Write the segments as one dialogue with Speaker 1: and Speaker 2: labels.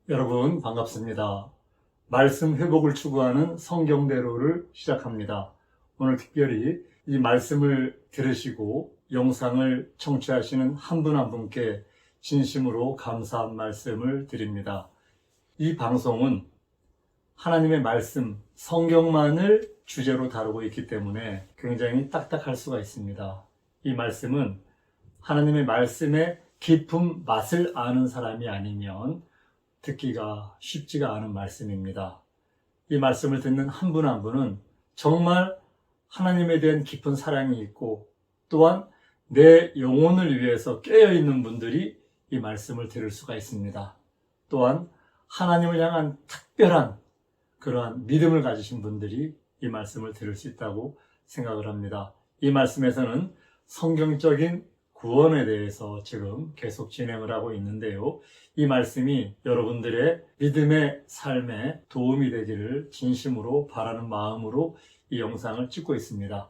Speaker 1: 여러분 반갑습니다. 말씀 회복을 추구하는 성경대로를 시작합니다. 오늘 특별히 이 말씀을 들으시고 영상을 청취하시는 한 분 한 분께 진심으로 감사한 말씀을 드립니다. 이 방송은 하나님의 말씀, 성경만을 주제로 다루고 있기 때문에 굉장히 딱딱할 수가 있습니다. 이 말씀은 하나님의 말씀의 깊은 맛을 아는 사람이 아니면 듣기가 쉽지가 않은 말씀입니다. 이 말씀을 듣는 한 분 한 분은 정말 하나님에 대한 깊은 사랑이 있고 또한 내 영혼을 위해서 깨어있는 분들이 이 말씀을 들을 수가 있습니다. 또한 하나님을 향한 특별한 그러한 믿음을 가지신 분들이 이 말씀을 들을 수 있다고 생각을 합니다. 이 말씀에서는 성경적인 구원에 대해서 지금 계속 진행을 하고 있는데요. 이 말씀이 여러분들의 믿음의 삶에 도움이 되기를 진심으로 바라는 마음으로 이 영상을 찍고 있습니다.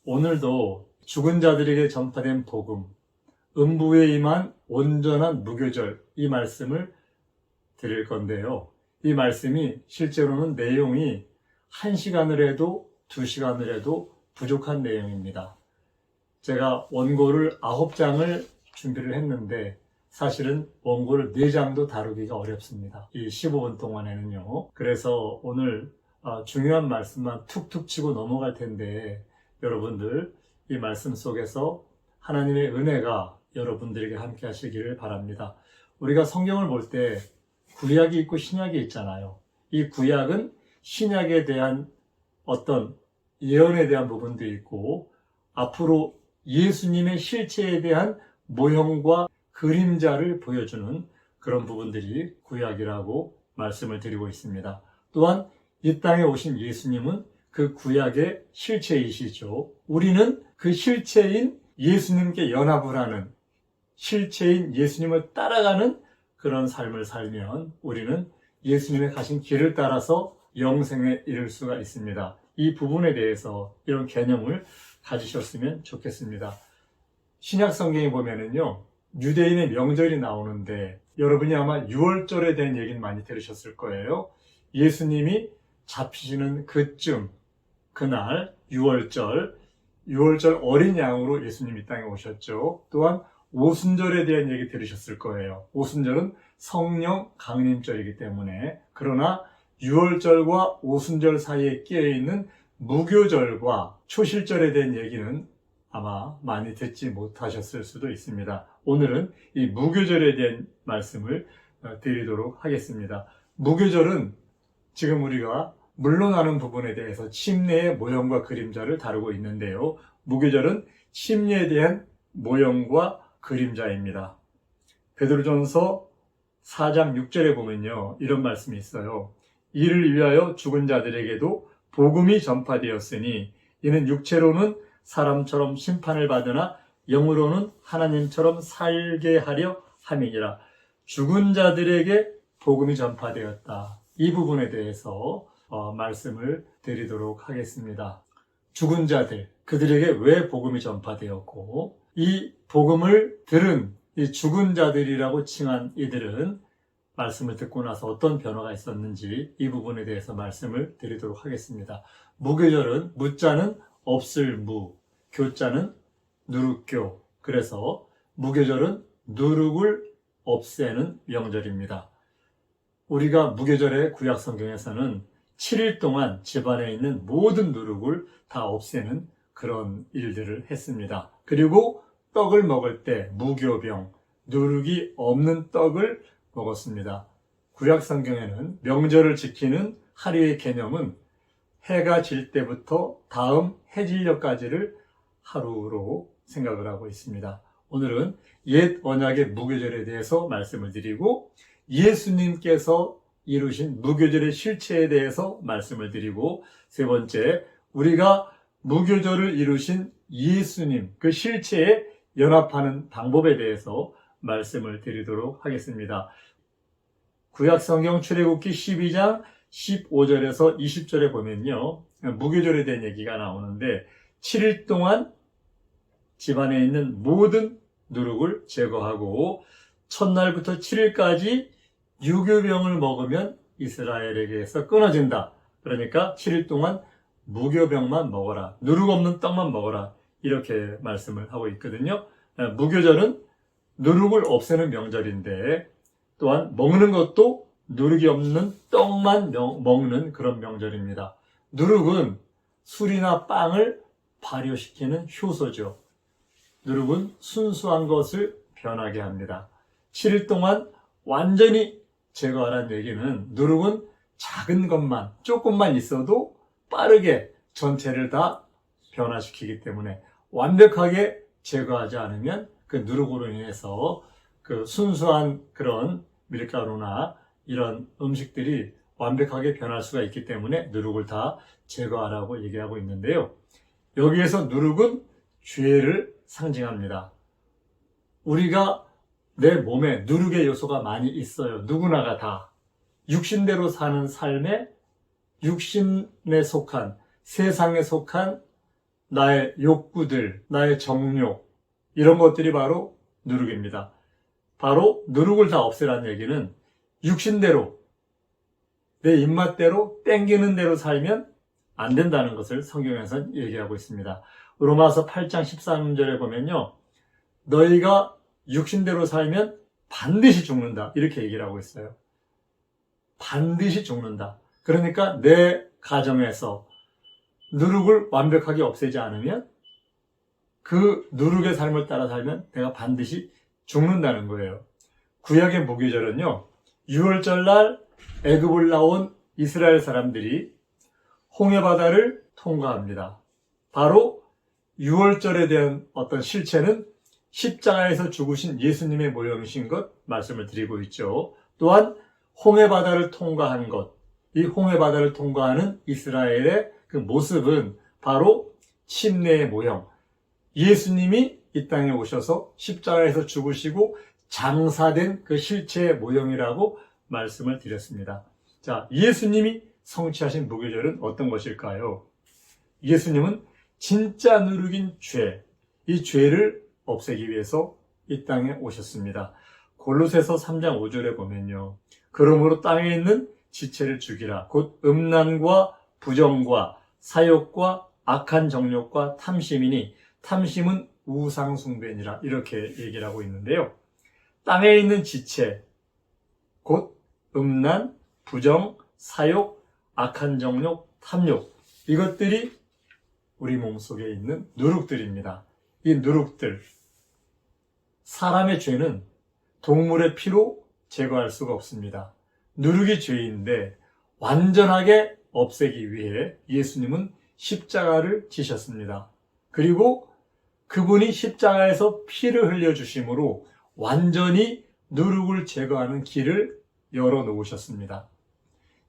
Speaker 1: 오늘도 죽은 자들에게 전파된 복음, 음부에 임한 온전한 무교절, 이 말씀을 드릴 건데요. 이 말씀이 실제로는 내용이 1시간을 해도 2시간을 해도 부족한 내용입니다. 제가 원고를 9장을 준비를 했는데 사실은 원고를 4장도 다루기가 어렵습니다. 이 15분 동안에는요. 그래서 오늘 중요한 말씀만 툭툭 치고 넘어갈 텐데 여러분들 이 말씀 속에서 하나님의 은혜가 여러분들에게 함께 하시기를 바랍니다. 우리가 성경을 볼 때 구약이 있고 신약이 있잖아요. 이 구약은 신약에 대한 어떤 예언에 대한 부분도 있고 앞으로 예수님의 실체에 대한 모형과 그림자를 보여주는 그런 부분들이 구약이라고 말씀을 드리고 있습니다. 또한 이 땅에 오신 예수님은 그 구약의 실체이시죠. 우리는 그 실체인 예수님께 연합을 하는 실체인 예수님을 따라가는 그런 삶을 살면 우리는 예수님의 가신 길을 따라서 영생에 이를 수가 있습니다. 이 부분에 대해서 이런 개념을 가지셨으면 좋겠습니다. 신약 성경에 보면은요, 유대인의 명절이 나오는데 여러분이 아마 유월절에 대한 얘기는 많이 들으셨을 거예요. 예수님이 잡히시는 그쯤, 그날 유월절 어린 양으로 예수님 이 땅에 오셨죠. 또한 오순절에 대한 얘기 들으셨을 거예요. 오순절은 성령 강림절이기 때문에 그러나 유월절과 오순절 사이에 끼어있는 무교절과 초실절에 대한 얘기는 아마 많이 듣지 못하셨을 수도 있습니다. 오늘은 이 무교절에 대한 말씀을 드리도록 하겠습니다. 무교절은 지금 우리가 물러나는 부분에 대해서 침례의 모형과 그림자를 다루고 있는데요. 무교절은 침례에 대한 모형과 그림자입니다. 베드로전서 4장 6절에 보면요, 이런 말씀이 있어요. 이를 위하여 죽은 자들에게도 복음이 전파되었으니 이는 육체로는 사람처럼 심판을 받으나 영으로는 하나님처럼 살게 하려 함이니라. 죽은 자들에게 복음이 전파되었다. 이 부분에 대해서 말씀을 드리도록 하겠습니다. 죽은 자들, 그들에게 왜 복음이 전파되었고 이 복음을 들은 이 죽은 자들이라고 칭한 이들은 말씀을 듣고 나서 어떤 변화가 있었는지 이 부분에 대해서 말씀을 드리도록 하겠습니다. 무교절은 무자는 없을 무, 교자는 누룩교. 그래서 무교절은 누룩을 없애는 명절입니다. 우리가 무교절의 구약 성경에서는 7일 동안 집안에 있는 모든 누룩을 다 없애는 그런 일들을 했습니다. 그리고 떡을 먹을 때 무교병, 누룩이 없는 떡을 먹었습니다. 구약 성경에는 명절을 지키는 하루의 개념은 해가 질 때부터 다음 해질녘까지를 하루로 생각을 하고 있습니다. 오늘은 옛 언약의 무교절에 대해서 말씀을 드리고 예수님께서 이루신 무교절의 실체에 대해서 말씀을 드리고 세 번째, 우리가 무교절을 이루신 예수님 그 실체에 연합하는 방법에 대해서 말씀을 드리도록 하겠습니다. 구약 성경 출애굽기 12장 15절에서 20절에 보면요, 무교절에 대한 얘기가 나오는데 7일 동안 집안에 있는 모든 누룩을 제거하고 첫날부터 7일까지 유교병을 먹으면 이스라엘에게서 끊어진다. 그러니까 7일 동안 무교병만 먹어라. 누룩 없는 떡만 먹어라. 이렇게 말씀을 하고 있거든요. 무교절은 누룩을 없애는 명절인데 또한 먹는 것도 누룩이 없는 떡만 먹는 그런 명절입니다. 누룩은 술이나 빵을 발효시키는 효소죠. 누룩은 순수한 것을 변하게 합니다. 7일 동안 완전히 제거하라는 얘기는 누룩은 작은 것만 조금만 있어도 빠르게 전체를 다 변화시키기 때문에 완벽하게 제거하지 않으면 그 누룩으로 인해서 그 순수한 그런 밀가루나 이런 음식들이 완벽하게 변할 수가 있기 때문에 누룩을 다 제거하라고 얘기하고 있는데요. 여기에서 누룩은 죄를 상징합니다. 우리가 내 몸에 누룩의 요소가 많이 있어요. 누구나가 다. 육신대로 사는 삶에 육신에 속한, 세상에 속한 나의 욕구들, 나의 정욕, 이런 것들이 바로 누룩입니다. 바로 누룩을 다 없애라는 얘기는 육신대로, 내 입맛대로 땡기는 대로 살면 안 된다는 것을 성경에서는 얘기하고 있습니다. 로마서 8장 13절에 보면요. 너희가 육신대로 살면 반드시 죽는다. 이렇게 얘기를 하고 있어요. 반드시 죽는다. 그러니까 내 가정에서 누룩을 완벽하게 없애지 않으면 그 누룩의 삶을 따라 살면 내가 반드시 죽는다는 거예요. 구약의 무교절은요. 6월절 날 애굽을 나온 이스라엘 사람들이 홍해바다를 통과합니다. 바로 6월절에 대한 어떤 실체는 십자가에서 죽으신 예수님의 모형이신 것 말씀을 드리고 있죠. 또한 홍해바다를 통과한 것, 이 홍해바다를 통과하는 이스라엘의 그 모습은 바로 침례의 모형, 예수님이 이 땅에 오셔서 십자가에서 죽으시고 장사된 그 실체의 모형이라고 말씀을 드렸습니다. 자, 예수님이 성취하신 무교절은 어떤 것일까요? 예수님은 진짜 누룩인 죄, 이 죄를 없애기 위해서 이 땅에 오셨습니다. 골로새서 3장 5절에 보면요. 그러므로 땅에 있는 지체를 죽이라. 곧 음란과 부정과 사욕과 악한 정욕과 탐심이니 탐심은 우상숭배니라. 이렇게 얘기를 하고 있는데요. 땅에 있는 지체, 곧 음란, 부정, 사욕, 악한 정욕, 탐욕, 이것들이 우리 몸속에 있는 누룩들입니다. 이 누룩들, 사람의 죄는 동물의 피로 제거할 수가 없습니다. 누룩이 죄인데 완전하게 없애기 위해 예수님은 십자가를 지셨습니다. 그리고 그분이 십자가에서 피를 흘려주심으로 완전히 누룩을 제거하는 길을 열어놓으셨습니다.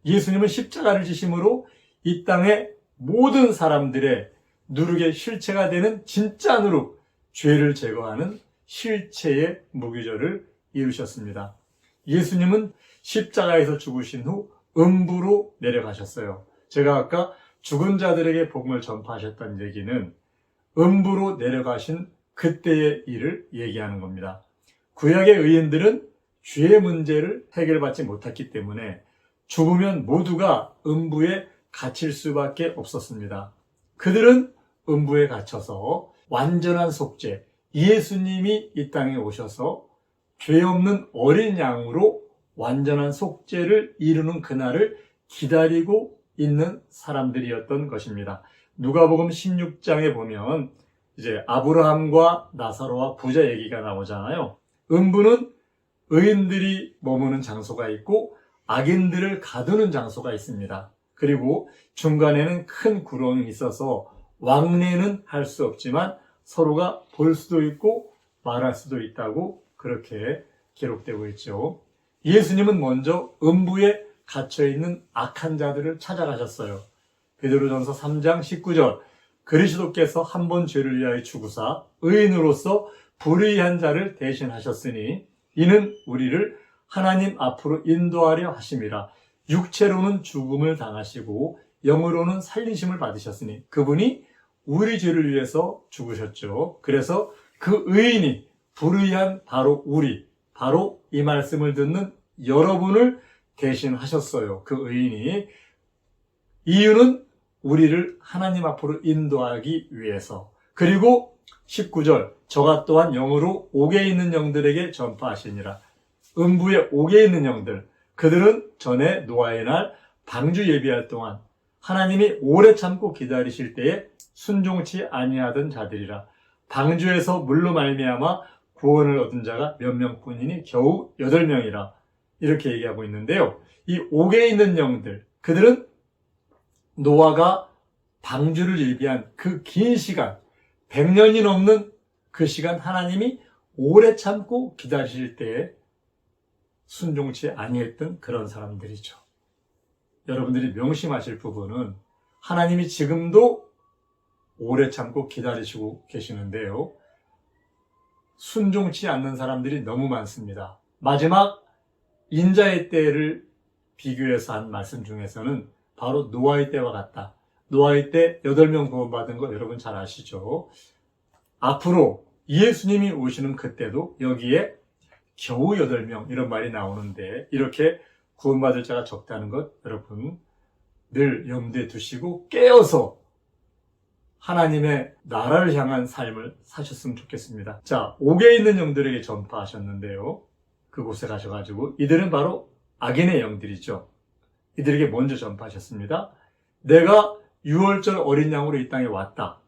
Speaker 1: 예수님은 십자가를 지심으로 이 땅의 모든 사람들의 누룩의 실체가 되는 진짜 누룩, 죄를 제거하는 실체의 무교절을 이루셨습니다. 예수님은 십자가에서 죽으신 후 음부로 내려가셨어요. 제가 아까 죽은 자들에게 복음을 전파하셨다는 얘기는 음부로 내려가신 그때의 일을 얘기하는 겁니다. 구약의 의인들은 죄의 문제를 해결받지 못했기 때문에 죽으면 모두가 음부에 갇힐 수밖에 없었습니다. 그들은 음부에 갇혀서 완전한 속죄, 예수님이 이 땅에 오셔서 죄 없는 어린 양으로 완전한 속죄를 이루는 그날을 기다리고 있는 사람들이었던 것입니다. 누가복음 16장에 보면 이제 아브라함과 나사로와 부자 얘기가 나오잖아요. 음부는 의인들이 머무는 장소가 있고 악인들을 가두는 장소가 있습니다. 그리고 중간에는 큰 구렁이 있어서 왕래는 할 수 없지만 서로가 볼 수도 있고 말할 수도 있다고 그렇게 기록되고 있죠. 예수님은 먼저 음부에 갇혀있는 악한 자들을 찾아가셨어요. 베드로전서 3장 19절, 그리스도께서 한 번 죄를 위하여 죽으사 의인으로서 불의한 자를 대신하셨으니 이는 우리를 하나님 앞으로 인도하려 하심이라. 육체로는 죽음을 당하시고 영으로는 살리심을 받으셨으니 그분이 우리 죄를 위해서 죽으셨죠. 그래서 그 의인이 불의한 바로 우리, 바로 이 말씀을 듣는 여러분을 대신하셨어요. 그 의인이. 이유는 우리를 하나님 앞으로 인도하기 위해서. 그리고 19절, 저가 또한 영으로 옥에 있는 영들에게 전파하시니라. 음부에 옥에 있는 영들, 그들은 전에 노아의 날 방주 예비할 동안 하나님이 오래 참고 기다리실 때에 순종치 아니하던 자들이라. 방주에서 물로 말미암아 구원을 얻은 자가 몇 명뿐이니 겨우 8명이라. 이렇게 얘기하고 있는데요. 이 옥에 있는 영들, 그들은 노아가 방주를 예비한 그 긴 시간, 100년이 넘는 그 시간 하나님이 오래 참고 기다리실 때에 순종치 아니했던 그런 사람들이죠. 여러분들이 명심하실 부분은 하나님이 지금도 오래 참고 기다리시고 계시는데요. 순종치 않는 사람들이 너무 많습니다. 마지막 인자의 때를 비교해서 한 말씀 중에서는 바로 노아의 때와 같다. 노아의 때 8명 구원받은 거 여러분 잘 아시죠? 앞으로 예수님이 오시는 그때도 여기에 겨우 8명 이런 말이 나오는데 이렇게 구원받을 자가 적다는 것 여러분 늘 염두에 두시고 깨어서 하나님의 나라를 향한 삶을 사셨으면 좋겠습니다. 자, 옥에 있는 영들에게 전파하셨는데요. 그곳에 가셔가지고 이들은 바로 악인의 영들이죠. 이들에게 먼저 전파하셨습니다. 내가 6월절 어린 양으로 이 땅에 왔다.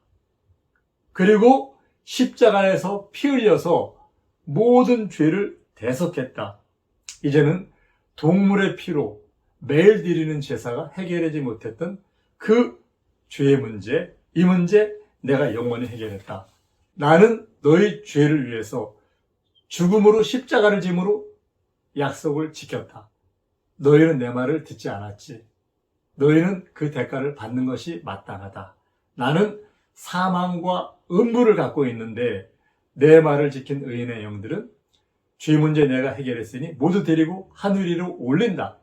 Speaker 1: 그리고 십자가에서 피 흘려서 모든 죄를 대속했다. 이제는 동물의 피로 매일 드리는 제사가 해결하지 못했던 그 죄의 문제, 이 문제 내가 영원히 해결했다. 나는 너희 죄를 위해서 죽음으로 십자가를 짐으로 약속을 지켰다. 너희는 내 말을 듣지 않았지. 너희는 그 대가를 받는 것이 마땅하다. 나는 사망과 음부를 갖고 있는데 내 말을 지킨 의인의 영들은 죄 문제 내가 해결했으니 모두 데리고 하늘 위로 올린다.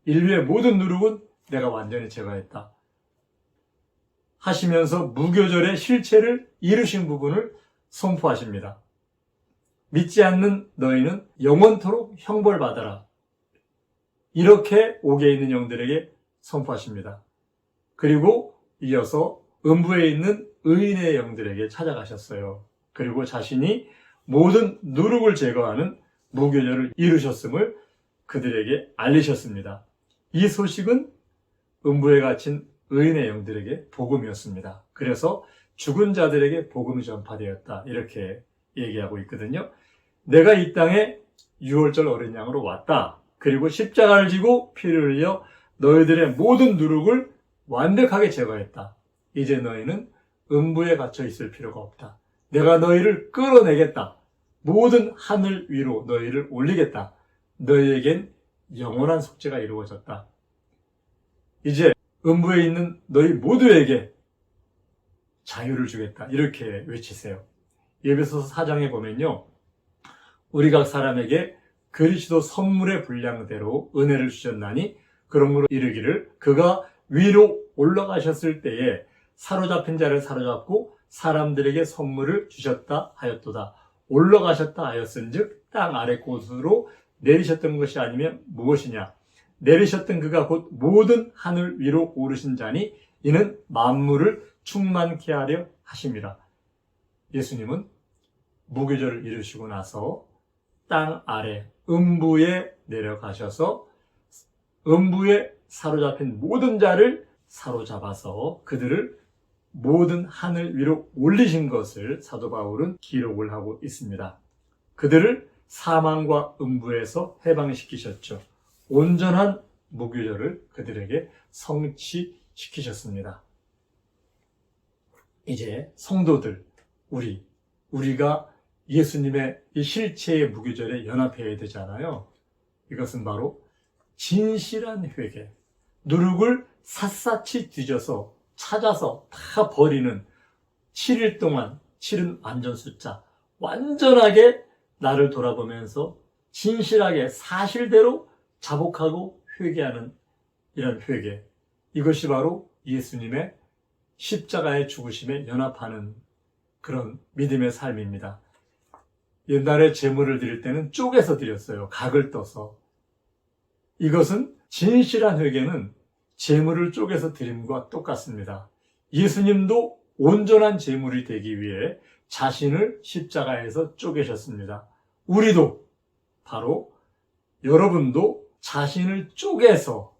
Speaker 1: 인류의 모든 누룩은 내가 완전히 제거했다. 하시면서 무교절의 실체를 이루신 부분을 선포하십니다. 믿지 않는 너희는 영원토록 형벌받아라. 이렇게 옥에 있는 영들에게 선포하십니다. 그리고 이어서 음부에 있는 의인의 영들에게 찾아가셨어요. 그리고 자신이 모든 누룩을 제거하는 무교절을 이루셨음을 그들에게 알리셨습니다. 이 소식은 음부에 갇힌 의인의 영들에게 복음이었습니다. 그래서 죽은 자들에게 복음이 전파되었다. 이렇게 얘기하고 있거든요. 내가 이 땅에 6월절 어린 양으로 왔다. 그리고 십자가를 지고 피를 흘려 너희들의 모든 누룩을 완벽하게 제거했다. 이제 너희는 음부에 갇혀 있을 필요가 없다. 내가 너희를 끌어내겠다. 모든 하늘 위로 너희를 올리겠다. 너희에겐 영원한 속죄가 이루어졌다. 이제 음부에 있는 너희 모두에게 자유를 주겠다. 이렇게 외치세요. 에베소서 4장에 보면요. 우리 각 사람에게 그리스도 선물의 분량대로 은혜를 주셨나니 그러므로 이르기를 그가 위로 올라가셨을 때에 사로잡힌 자를 사로잡고 사람들에게 선물을 주셨다 하였도다. 올라가셨다 하였은즉 땅 아래 곳으로 내리셨던 것이 아니면 무엇이냐. 내리셨던 그가 곧 모든 하늘 위로 오르신 자니 이는 만물을 충만케 하려 하심이라. 예수님은 무교절을 이루시고 나서 땅 아래 음부에 내려가셔서 음부에 사로잡힌 모든 자를 사로잡아서 그들을 모든 하늘 위로 올리신 것을 사도 바울은 기록을 하고 있습니다. 그들을 사망과 음부에서 해방시키셨죠. 온전한 무교절을 그들에게 성취시키셨습니다. 이제 성도들, 우리가 예수님의 이 실체의 무교절에 연합해야 되잖아요. 이것은 바로 진실한 회개, 누룩을 샅샅이 뒤져서 찾아서 다 버리는 7일 동안 7은 완전 숫자, 완전하게 나를 돌아보면서 진실하게 사실대로 자복하고 회개하는 이런 회개. 이것이 바로 예수님의 십자가의 죽으심에 연합하는 그런 믿음의 삶입니다. 옛날에 제물을 드릴 때는 쪼개서 드렸어요. 각을 떠서. 이것은 진실한 회개는 재물을 쪼개서 드림과 똑같습니다. 예수님도 온전한 재물이 되기 위해 자신을 십자가에서 쪼개셨습니다. 우리도 바로 여러분도 자신을 쪼개서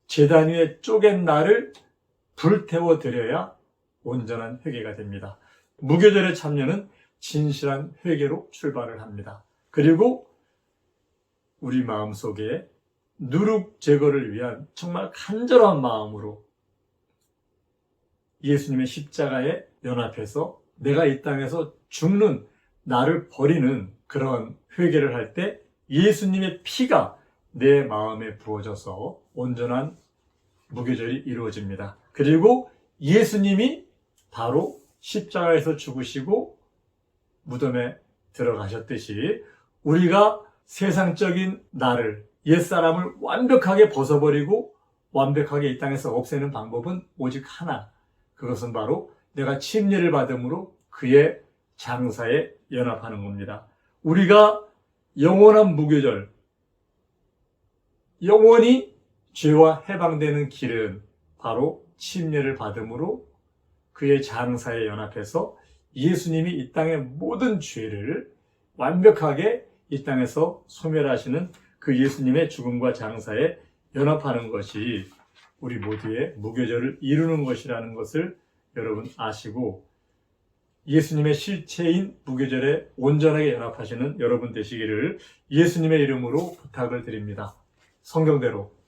Speaker 1: 제단 위에 쪼갠 나를 불태워 드려야 온전한 회개가 됩니다. 무교절의 참여는 진실한 회개로 출발을 합니다. 그리고 우리 마음속에 누룩 제거를 위한 정말 간절한 마음으로 예수님의 십자가에 연합해서 내가 이 땅에서 죽는 나를 버리는 그런 회개를 할 때 예수님의 피가 내 마음에 부어져서 온전한 무교절이 이루어집니다. 그리고 예수님이 바로 십자가에서 죽으시고 무덤에 들어가셨듯이 우리가 세상적인 나를, 옛사람을 완벽하게 벗어버리고 완벽하게 이 땅에서 없애는 방법은 오직 하나. 그것은 바로 내가 침례를 받음으로 그의 장사에 연합하는 겁니다. 우리가 영원한 무교절, 영원히 죄와 해방되는 길은 바로 침례를 받음으로 그의 장사에 연합해서 예수님이 이 땅의 모든 죄를 완벽하게 이 땅에서 소멸하시는 그 예수님의 죽음과 장사에 연합하는 것이 우리 모두의 무교절을 이루는 것이라는 것을 여러분 아시고 예수님의 실체인 무교절에 온전하게 연합하시는 여러분 되시기를 예수님의 이름으로 부탁을 드립니다. 성경대로